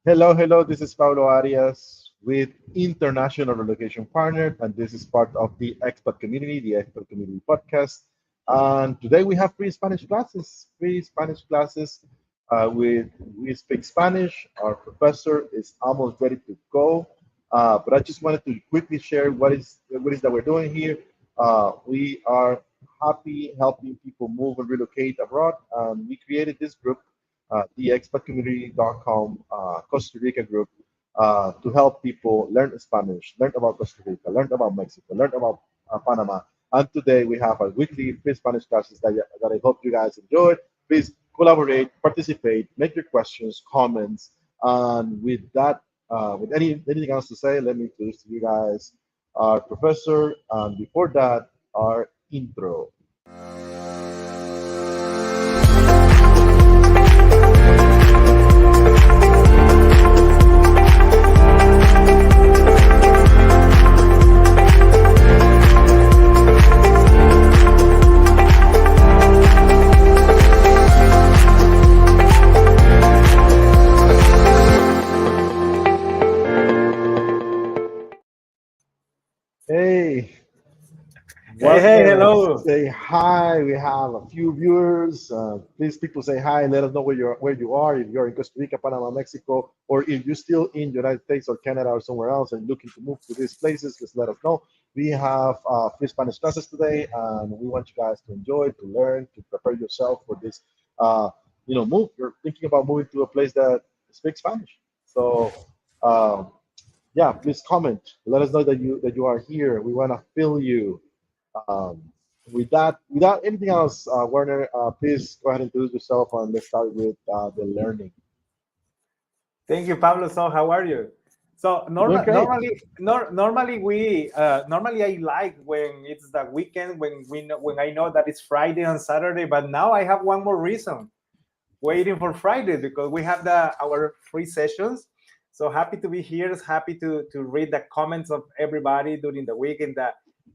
Hello, hello. This is Paulo Arias with International Relocation Partner, and this is part of the Expat Community, the Expat Community podcast. And today we have free Spanish classes. Free Spanish classes with we speak Spanish. Our professor is almost ready to go, but I just wanted to quickly share what is that we're doing here. We are happy helping people move and relocate abroad. We created this group the expatcommunity.com Costa Rica group to help people learn Spanish, learn about Costa Rica, learn about Mexico, learn about Panama. And today we have our weekly free Spanish classes that I hope you guys enjoy. Please collaborate, participate, make your questions, comments. And with that, with anything else to say, let me introduce to you guys our professor. And before that, our intro. Hey, Hey, hey, welcome. hello. Say hi. We have a few viewers. Please, people, say hi. Let us know where you are. If you're in Costa Rica, Panama, Mexico, or if you're still in the United States or Canada or somewhere else and looking to move to these places, just let us know. We have free Spanish classes today, and we want you guys to enjoy, to learn, to prepare yourself for this. Uh, move. You're thinking about moving to a place that speaks Spanish. So. Yeah, please comment. Let us know that you are here. We want to feel you. Um, without anything else, Werner, please go ahead and introduce yourself and let's start with the learning. Thank you, Pablo. So, how are you? So, I'm doing great. normally I like when it's the weekend when I know that it's Friday and Saturday. But now I have one more reason waiting for Friday because we have our free sessions. So happy to be here. Happy to read the comments of everybody during the week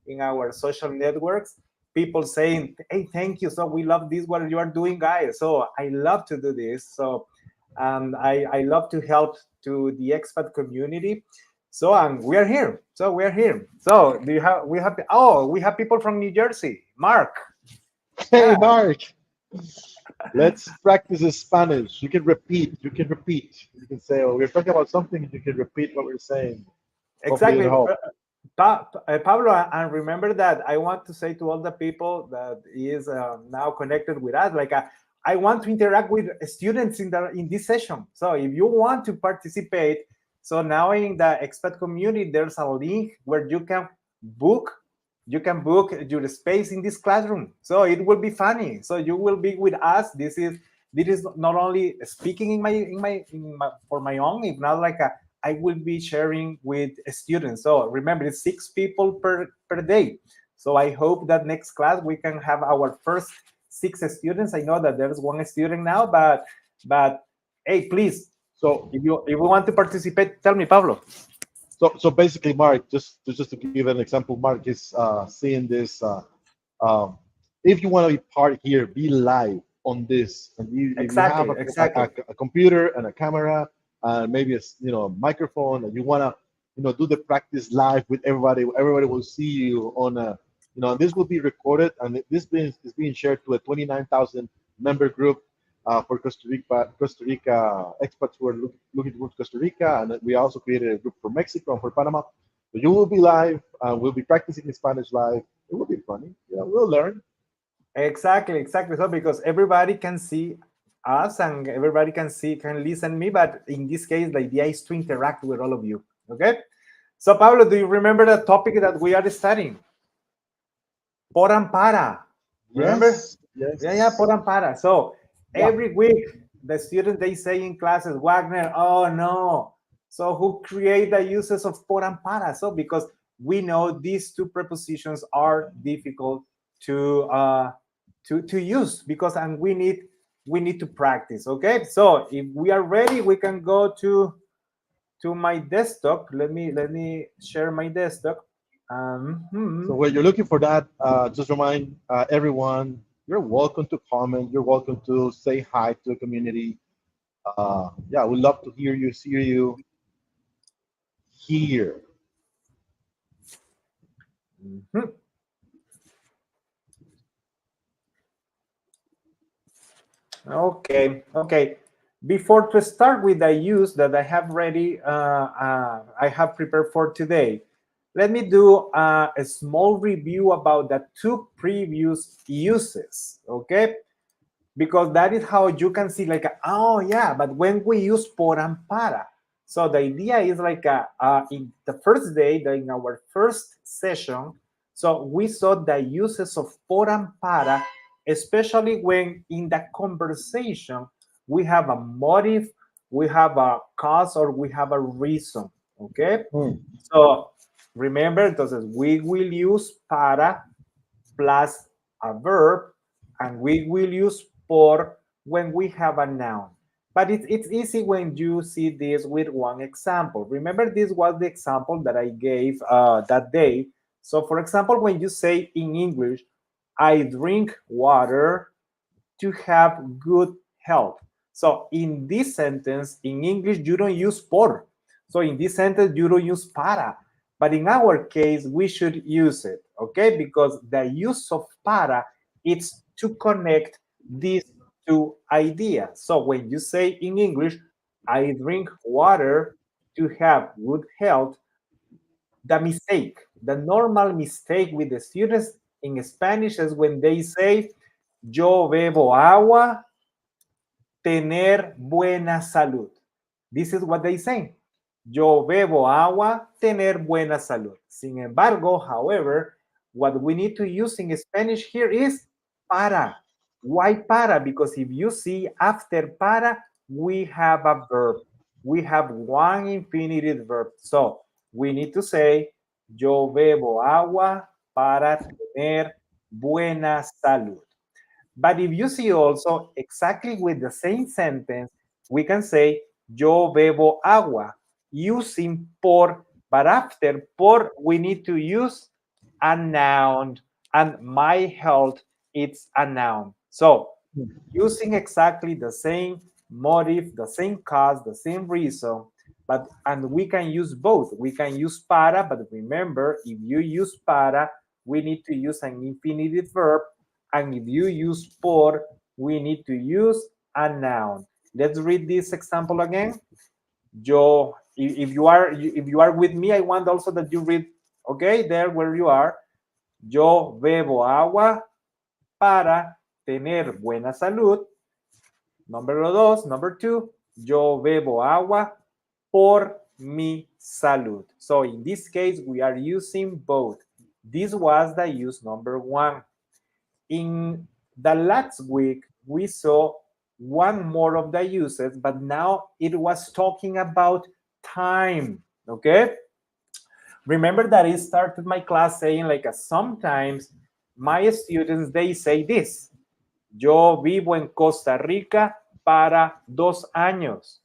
in our social networks. People saying, "Hey, thank you. So we love this what you are doing, guys." So I love to do this. So I love to help to the expat community. So we are here. So we are here. So do you have we have people from New Jersey. Mark. Hey, Yeah, Mark, let's practice the Spanish. You can repeat. You can repeat. You can say, "Oh, we're talking about something." You can repeat what we're saying. Hopefully, exactly. it'll help. Pablo, and remember that I want to say to all the people that is now connected with us, like I want to interact with students in this session. So if you want to participate, so now in the expat community, there's a link where book, you can book your space in this classroom. So it will be funny. So you will be with us. This is not only speaking in my for my own, if not like I will be sharing with students. So remember, it's 6 people per day. So I hope that next class we can have our first 6 students. I know that there's one student now, but hey, please, So, if you want to participate, tell me, Pablo. so basically, Mark, just to give an example, Mark is seeing this. Um, if you want to be part here, be live on this, and if you have Exactly, exactly. a computer and a camera and maybe a microphone, and you want to do the practice live with everybody, everybody will see you on a and this will be recorded, and is being shared to a 29,000 member group for Costa Rica expats who are looking to move to Costa Rica, and we also created a group for Mexico and for Panama. So you will be live. We'll be practicing in Spanish live. It will be funny. Yeah, we'll learn. Exactly, exactly. So because everybody can see us and everybody can listen me, but in this case, the idea is to interact with all of you. Okay. So Pablo, do you remember the topic that we are studying? Por ampara. Remember? Yes, Yeah, por yes, ampara. So yeah. every week the students they say in classes, Wagner, oh no. So who create the uses of por ampara? So because we know these two prepositions are difficult to to use because and we need to practice. Okay. So if we are ready, we can go to my desktop. Let me share my desktop. So when you're looking for that, just remind everyone you're welcome to comment. You're welcome to say hi to the community. Yeah, we'd love to hear you, see you here. Mhm. Okay, okay. Before to start with the use that I have ready, I have prepared for today, let me do a small review about the two previous uses, okay? Because that is how you can see like, oh yeah, but when we use por and para. So the idea is like in the first day, in our first session, so we saw the uses of por and para, especially when in the conversation we have a motive, we have a cause, or we have a reason, okay? Mm. So remember, entonces we will use para plus a verb, and we will use por when we have a noun. But it's easy when you see this with one example. Remember, this was the example that I gave that day. So, for example, when you say in English, I drink water to have good health. So, in this sentence, in English, you don't use por. So, in this sentence, you don't use para. But in our case, we should use it, okay? Because the use of para is to connect these two ideas. So when you say in English, I drink water to have good health, the normal mistake with the students in Spanish is when they say, yo bebo agua, tener buena salud. This is what they say. Yo bebo agua, tener buena salud. Sin embargo, however, what we need to use in Spanish here is para. Why para? Because if you see after para, we have a verb. We have one infinitive verb. So we need to say, yo bebo agua para tener buena salud. But if you see also exactly with the same sentence, we can say yo bebo agua using por, but after por, we need to use a noun, and my health, it's a noun. So using exactly the same motive, the same cause, the same reason, but and we can use both. We can use para, but remember, if you use para, we need to use an infinitive verb, and if you use por, we need to use a noun. Let's read this example again. Yo, if you are with me, I want also that you read, okay, there where you are. Yo bebo agua para tener buena salud. Número dos, number two, yo bebo agua por mi salud. So in this case, we are using both. This was the use number one. In the last week, we saw one more of the uses, but now it was talking about time, okay? Remember that I started my class saying like sometimes my students, they say this, yo vivo en Costa Rica para 2 años.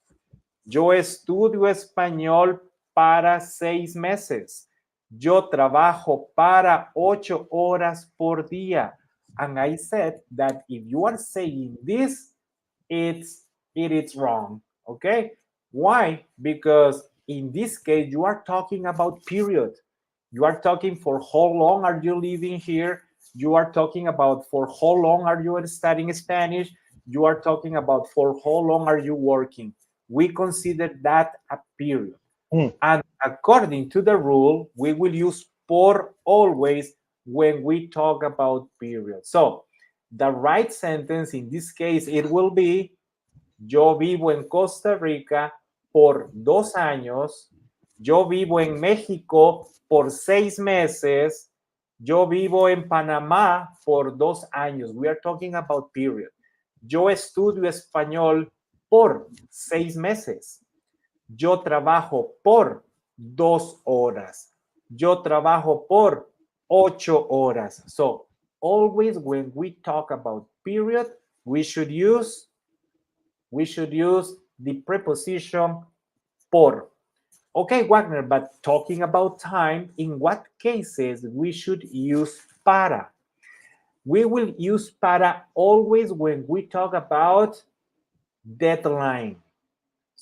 Yo estudio español para 6 meses. Yo trabajo para 8 horas por día. And I said that if you are saying this, it is wrong. Okay? Why? Because in this case, you are talking about period. You are talking for how long are you living here? You are talking about for how long are you studying Spanish? You are talking about for how long are you working? We consider that a period. Mm. And according to the rule, we will use por always when we talk about period. So the right sentence in this case, it will be, yo vivo en Costa Rica por 2 años, yo vivo en México por 6 meses, yo vivo en Panamá por 2 años. We are talking about period. Yo estudio español por 6 meses. Yo trabajo por 2 horas. Yo trabajo por 8 horas. So always when we talk about period, we should use the preposition por. Okay, Wagner, but talking about time, in what cases we should use para? We will use para always when we talk about deadline.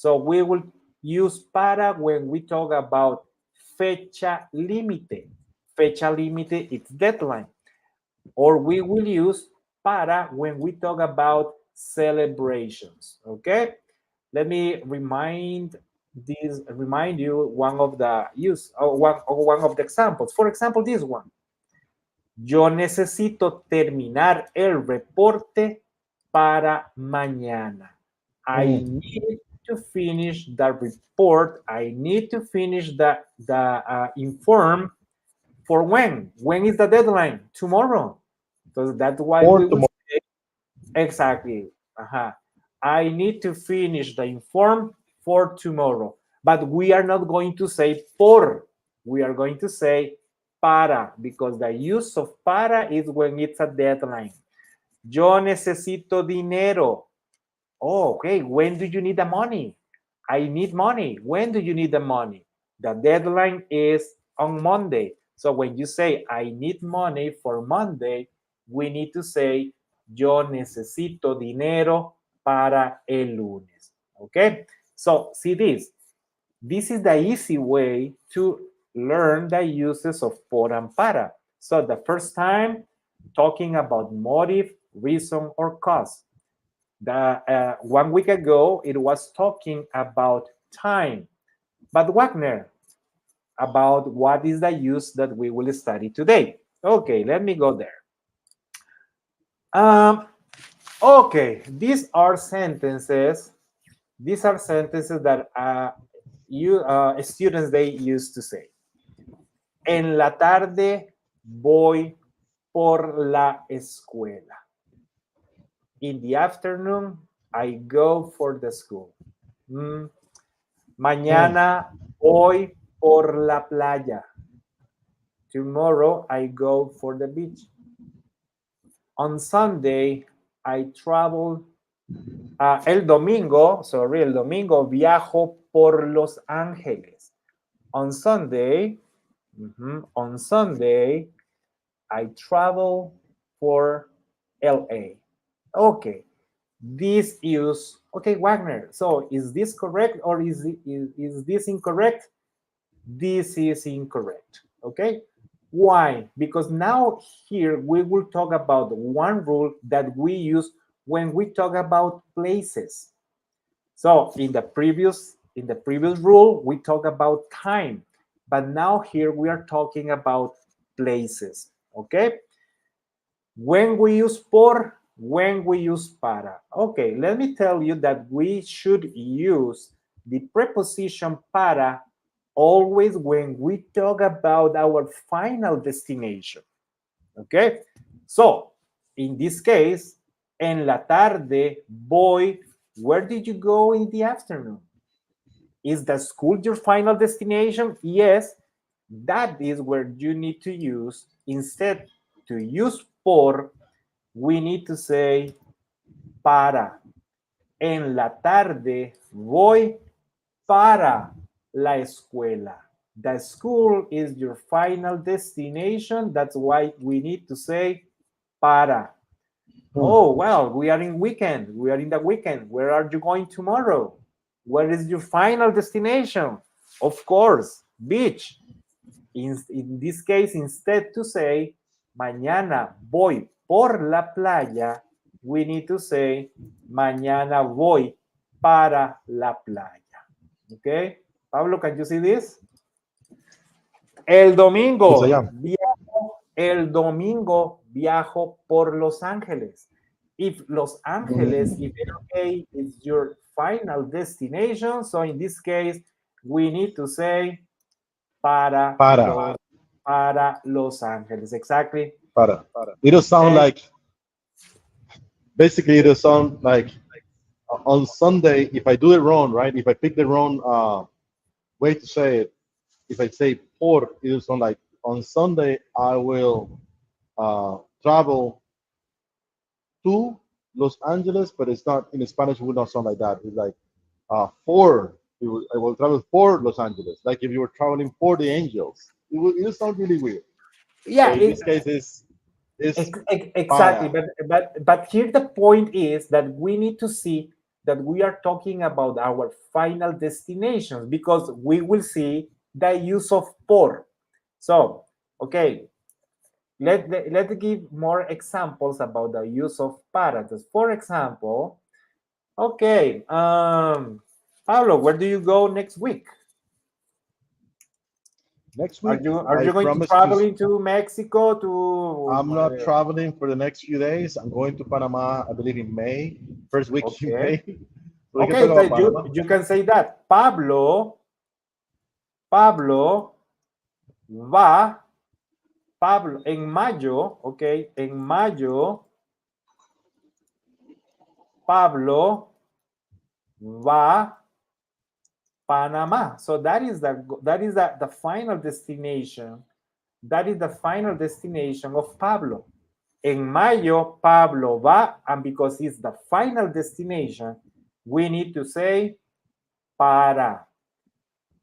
So we will use para when we talk about fecha límite. Fecha límite, it's deadline. Or we will use para when we talk about celebrations. Okay, let me remind you one of the use or one of the examples. For example, this one. Yo necesito terminar el reporte para mañana. I Mm. need to finish the report. I need to finish the inform for when? When is the deadline? Tomorrow. So that's why For we will tomorrow. say exactly. I need to finish the inform for tomorrow. But we are not going to say por. We are going to say para because the use of para is when it's a deadline. Yo necesito dinero. Oh, okay. When do you need the money? I need money. When do you need the money? The deadline is on Monday. So when you say I need money for Monday, we need to say yo necesito dinero para el lunes. Okay? So see this. This is the easy way to learn the uses of por and para. So the first time, talking about motive, reason, or cause. The 1 week ago, it was talking about time. But Wagner, about what is the use that we will study today. Okay, let me go there. Um, okay, these are sentences. These are sentences that you students they used to say. En la tarde voy por la escuela. In the afternoon, I go for the school. Mm. Mm. Mañana voy por la playa. Tomorrow I go for the beach. On Sunday I travel. El domingo viajo por Los Ángeles. On Sunday, on Sunday I travel for LA. Okay, this use. Okay, Wagner. So is this correct or is this incorrect? This is incorrect. Okay. Why? Because now here we will talk about one rule that we use when we talk about places. So in the previous rule we talk about time, but now here we are talking about places. Okay. When we use por, when we use para. Okay, let me tell you that we should use the preposition para always when we talk about our final destination. Okay, so in this case, en la tarde voy. Where did you go in the afternoon? Is the school your final destination? Yes, that is where you need to use, instead to use por, we need to say para. En la tarde voy para la escuela. The school is your final destination. That's why we need to say para. Mm. Oh, well, we are in weekend. We are in the weekend. Where are you going tomorrow? Where is your final destination? Of course, beach. In this case, instead to say mañana voy por la playa, we need to say mañana voy para la playa. Okay, Pablo, can you see this? El Yes, I domingo am. viajo por Los Ángeles. If Los Ángeles, if LA is your final destination, so in this case, we need to say para Para. los para Los Ángeles. Exactly. Para. It'll sound And like, basically, it'll sound like on Sunday, if I do it wrong, right? If I pick the wrong way to say it, if I say por, it'll sound like on Sunday I will travel to Los Angeles, but it's not in Spanish. It would not sound like that. It's like for. I will travel for Los Angeles, like if you were traveling for the Angels. It will sound really weird. So yeah, in this case, it's exactly. para. But here the point is that we need to see that we are talking about our final destinations, because we will see the use of por. So, okay, let's give more examples about the use of para. For example, okay, Pablo, where do you go next week? Next Are week, you I going to promise to. traveling to Mexico to I'm not traveling for the next few days. I'm going to Panama, I believe in May, first week in okay. May. So we can talk Okay, so about Panama. you can say that Pablo va, Pablo en mayo, okay, en mayo Pablo va Panama. So that is the final destination. That is the final destination of Pablo. En mayo, Pablo va, and because it's the final destination, we need to say para.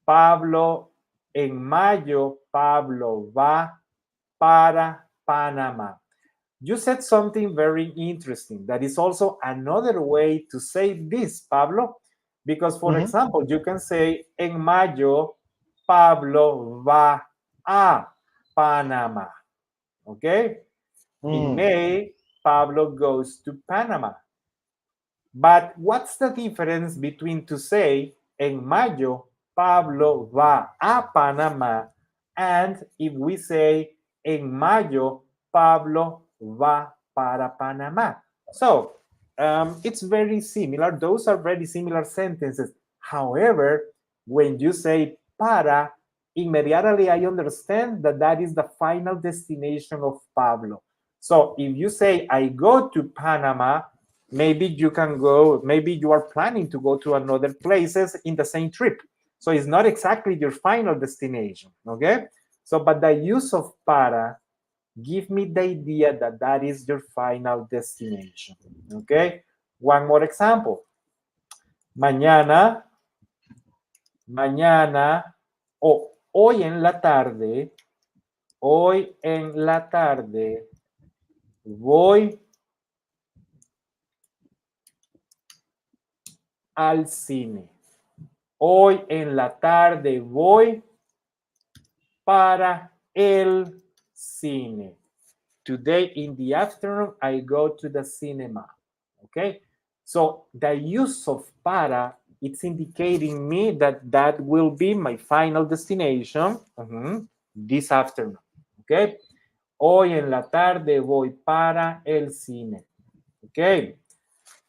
Pablo, en mayo, Pablo va para Panama. You said something very interesting. That is also another way to say this, Pablo, because, for Mhm. example, you can say, en mayo, Pablo va a Panama. Okay? In Mm. May, Pablo goes to Panama. But what's the difference between to say, en mayo, Pablo va a Panama, and if we say, en mayo, Pablo va para Panama? So it's very similar. Those are very similar sentences. However, when you say para, immediately I understand that that is the final destination of Pablo. So if you say, I go to Panama, maybe you can go, maybe you are planning to go to another places in the same trip. So it's not exactly your final destination, okay? So, but the use of para give me the idea that that is your final destination, okay? One more example. Mañana, o hoy en la tarde, voy al cine. Hoy en la tarde voy para el cine. Today in the afternoon, I go to the cinema. Okay? So the use of para, it's indicating me that that will be my final destination this afternoon. Okay? Hoy en la tarde voy para el cine. Okay?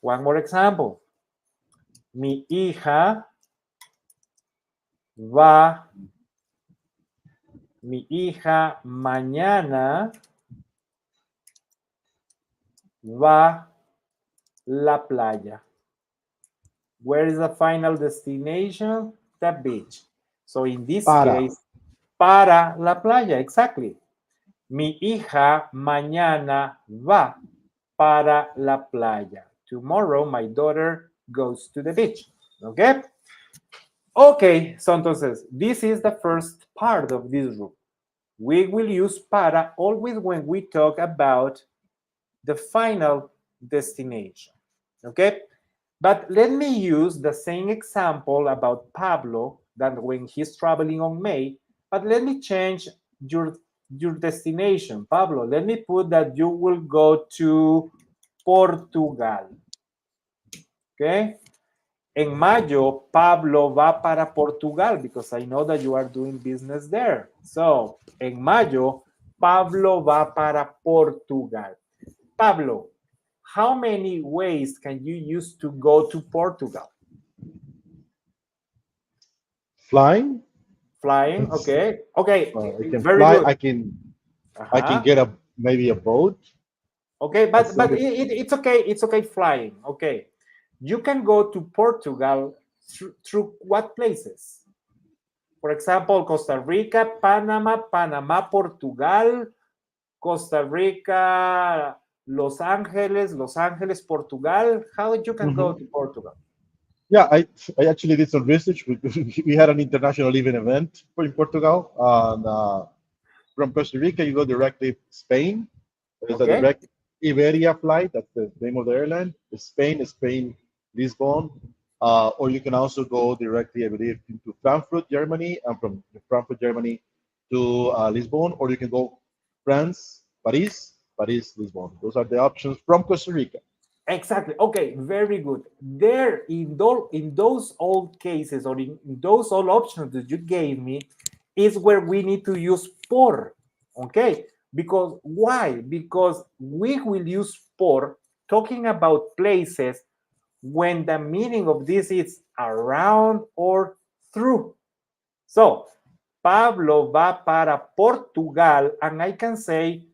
One more example. Mi hija va, mi hija mañana va la playa. Where is the final destination? The beach. So in this Para. case, para la playa, exactly. Mi hija mañana va para la playa. Tomorrow my daughter goes to the beach. Okay? Okay, so entonces, this is the first part of this rule. We will use para always when we talk about the final destination. Okay? But let me use the same example about Pablo that when he's traveling on May, but let me change your destination. Pablo, let me put that you will go to Portugal. Okay? En mayo, Pablo va para Portugal because I know that you are doing business there. So, en mayo, Pablo va para Portugal. Pablo, how many ways can you use to go to Portugal? Flying. Flying, It's, okay. Okay, I can very fly. good. I can Uh-huh. get maybe a boat. Okay, That's the but only. it's okay. It's okay flying. Okay. You can go to Portugal through what places? For example, Costa Rica, Panama, Portugal, Costa Rica, Los Angeles, Portugal. How you can go Mhm. to Portugal? Yeah, I actually did some research. We had an international event in Portugal, and from Costa Rica you go directly to Spain. There's a Okay. direct Iberia flight. That's the name of the airline. Spain, Lisbon, or you can also go directly, I believe, into Frankfurt, Germany, and from Frankfurt, Germany to Lisbon, or you can go France, Paris, Paris, Lisbon. Those are the options from Costa Rica. Exactly. Okay, very good. There, in those old cases or in those all options that you gave me, is where we need to use por. Okay, because why? Because we will use por talking about places when the meaning of this is around or through. So, Pablo va para Portugal, and I can say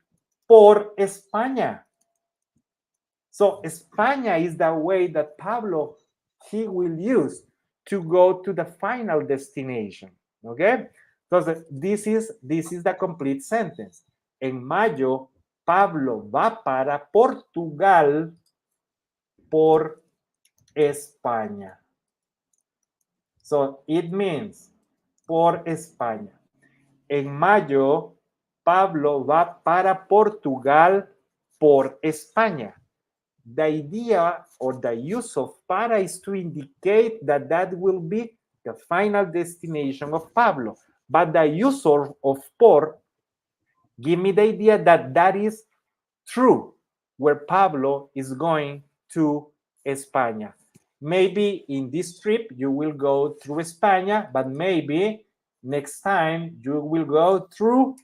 por España. So España is the way that Pablo he will use to go to the final destination. Okay? Entonces, this is the complete sentence. En mayo, Pablo va para Portugal por España. So it means por España. En mayo, Pablo va para Portugal por España. The idea or the use of para is to indicate that that will be the final destination of Pablo. But the use of por give me the idea that that is true, where Pablo is going to España. Maybe in this trip you will go through España, but maybe next time you will go through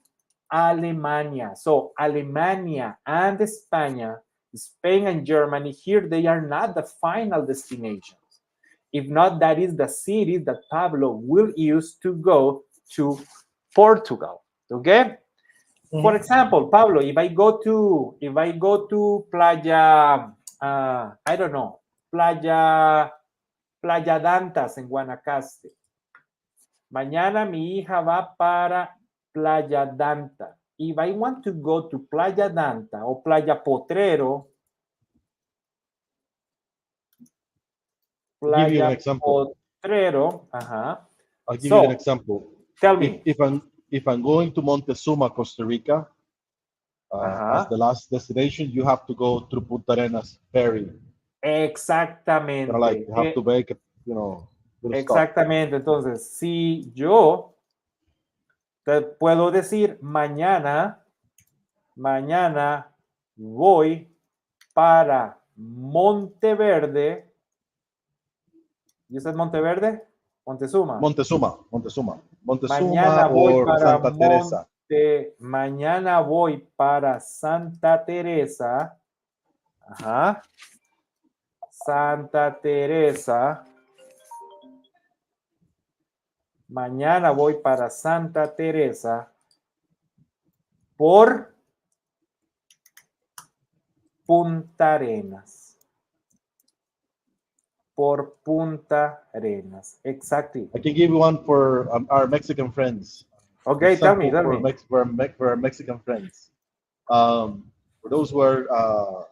Alemania. So Alemania and España, Spain and Germany, here they are not the final destinations. If not, that is the city that Pablo will use to go to Portugal. Okay? For example, Pablo, if I go to Playa, I don't know, Playa Dantas en Guanacaste. Mañana mi hija va para Playa Danta. If I want to go to Playa Danta or Playa Potrero, I'll give you an example. Potrero, I'll give you an example. Tell me. If I'm going to Montezuma, Costa Rica, as the last destination, you have to go through Punta Arenas ferry. Exactamente. Kind of like you have to make, little exactamente. Stop. Entonces, si yo te puedo decir mañana voy para Monteverde. ¿You said Monteverde? Montezuma. Montezuma Mañana voy or para Santa Teresa. Mañana voy para Santa Teresa. Santa Teresa. Mañana voy para Santa Teresa por Punta Arenas. Por Punta Arenas. Exactly. I can give you one for our Mexican friends. Okay, tell me. For our Mexican friends. For those who are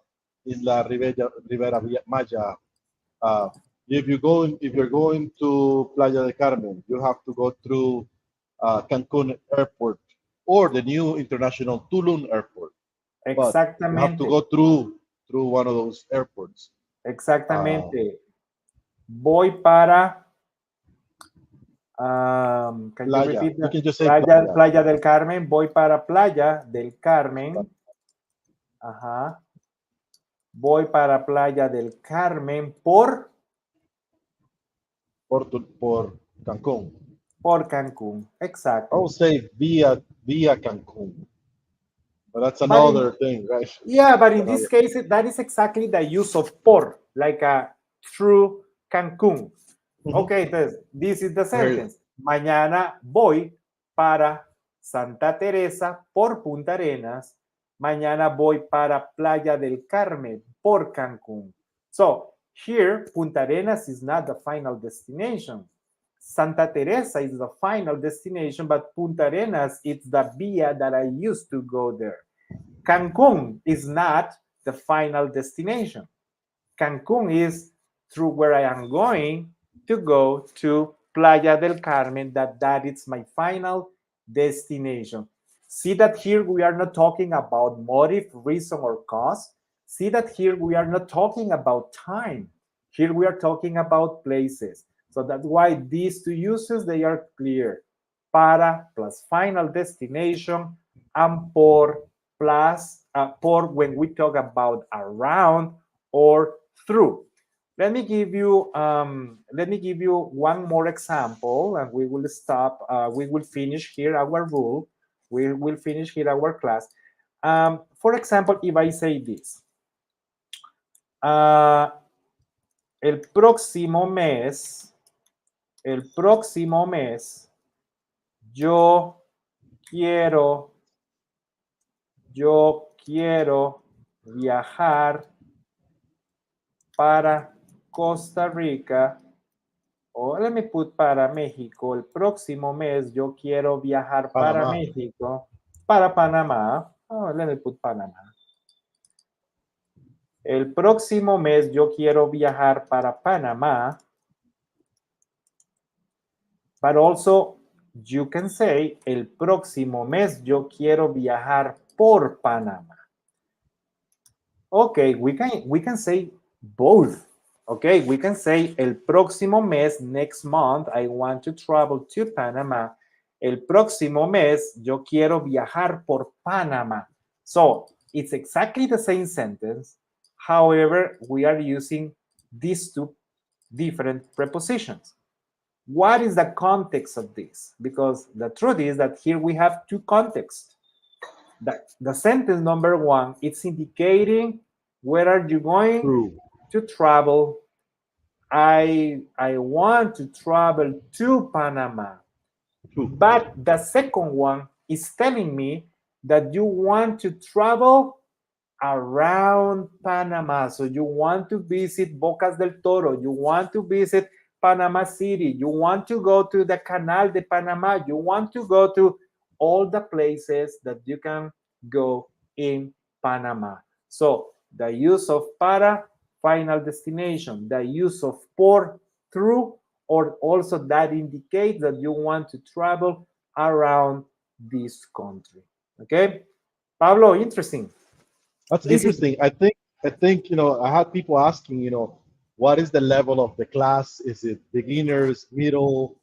in La Ribera Maya, if you're going to Playa del Carmen, you have to go through Cancun Airport or the new international Tulum Airport. Exactamente. But you have to go through one of those airports. Exactamente. Voy para can Playa. you repeat You can just say Playa del Carmen. Voy para Playa del Carmen. Voy para Playa del Carmen por Cancún. Por Cancún. Exactly. I would say via Cancún. But that's another thing, right? Yeah, but in this case, that is exactly the use of por, like a through Cancún. Okay, entonces, this is the sentence. Mañana voy para Santa Teresa por Punta Arenas. Mañana voy para Playa del Carmen por Cancún. So, here, Punta Arenas is not the final destination. Santa Teresa is the final destination, but Punta Arenas is the via that I used to go there. Cancun is not the final destination. Cancun is through where I am going to go to Playa del Carmen, that is my final destination. See that here we are not talking about motive, reason, or cause. See that here we are not talking about time. Here we are talking about places. So that's why these two uses, they are clear. Para plus final destination, and por plus por when we talk about around or through. Let me give you one more example, and we will stop. We will finish here our rule. We will finish here our class. For example, if I say this, el próximo mes, yo quiero viajar para Costa Rica, o let me put para México. El próximo mes yo quiero viajar para Panama. México, para Panamá. Oh, let me put Panamá. El próximo mes yo quiero viajar para Panamá. But also, you can say, el próximo mes yo quiero viajar por Panamá. Okay, we can say both. Okay, we can say el próximo mes, next month, I want to travel to Panama. El próximo mes yo quiero viajar por Panamá. So it's exactly the same sentence. However, we are using these two different prepositions. What is the context of this? Because the truth is that here we have two contexts. The sentence number one, it's indicating where are you going True. to travel. I want to travel to Panama. True. But the second one is telling me that you want to travel around Panama. So you want to visit Bocas del Toro. You want to visit Panama City. You want to go to the Canal de Panama. You want to go to all the places that you can go in Panama. So the use of para, final destination, the use of por, through, or also that indicates that you want to travel around this country. Okay, Pablo, interesting. That's This is interesting. I think I had people asking, what is the level of the class? Is it beginners, middle?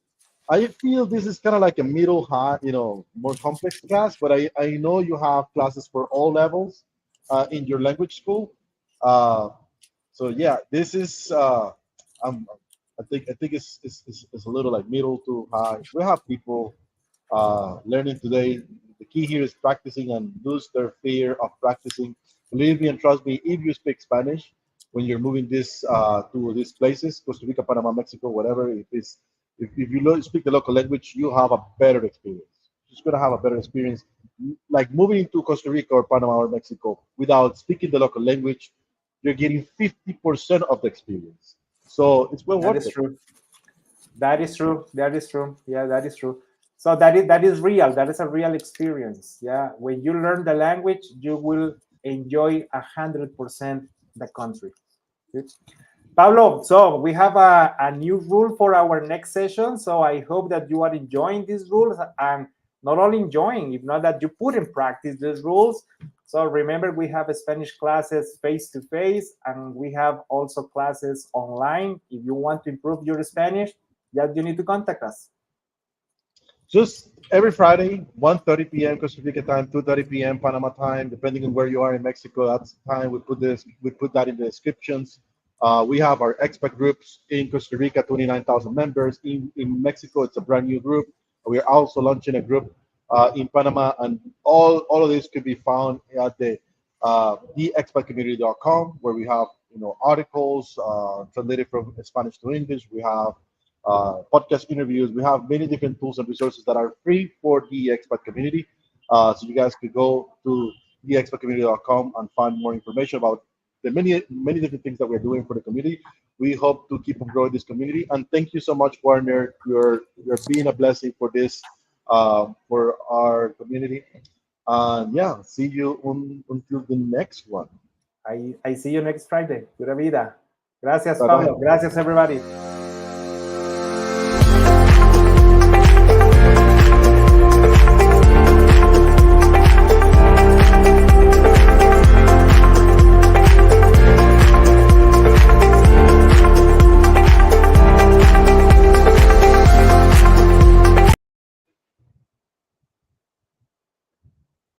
I feel this is kind of like a middle high, more complex class, but I know you have classes for all levels in your language school. Uh, so yeah, this is um, I think it's a little like middle to high. We have people learning today. The key here is practicing and lose their fear of practicing. Believe me and trust me, if you speak Spanish when you're moving this to these places, Costa Rica, Panama, Mexico, whatever, if you speak the local language, you have a better experience. You're just gonna have a better experience. Like moving into Costa Rica or Panama or Mexico without speaking the local language, you're getting 50% of the experience. So it's well that worth is it. true. That is true. That is true. Yeah, that is true. So that is real. That is a real experience. Yeah, when you learn the language, you will enjoy 100% the country. Good. Pablo, so we have a new rule for our next session. So I hope that you are enjoying these rules and not only enjoying, if not that you put in practice these rules. So remember, we have Spanish classes face to face, and we have also classes online. If you want to improve your Spanish, just you need to contact us. Just every Friday, 1:30 p.m. Costa Rica time, 2:30 p.m. Panama time, depending on where you are in Mexico. That's the time we put that in the descriptions. We have our expat groups in Costa Rica, 29,000 members. In Mexico, it's a brand new group. We are also launching a group in Panama, and all of this could be found at the expatcommunity.com, where we have articles translated from Spanish to English. We have podcast interviews. We have many different tools and resources that are free for the expat community. So you guys could go to theexpatcommunity.com and find more information about the many different things that we're doing for the community. We hope to keep on growing this community. And thank you so much, Warner. You're being a blessing for this for our community. And yeah, see you until the next one. I see you next Friday. Pura vida. Gracias, Bye bye. Pablo. Gracias, everybody.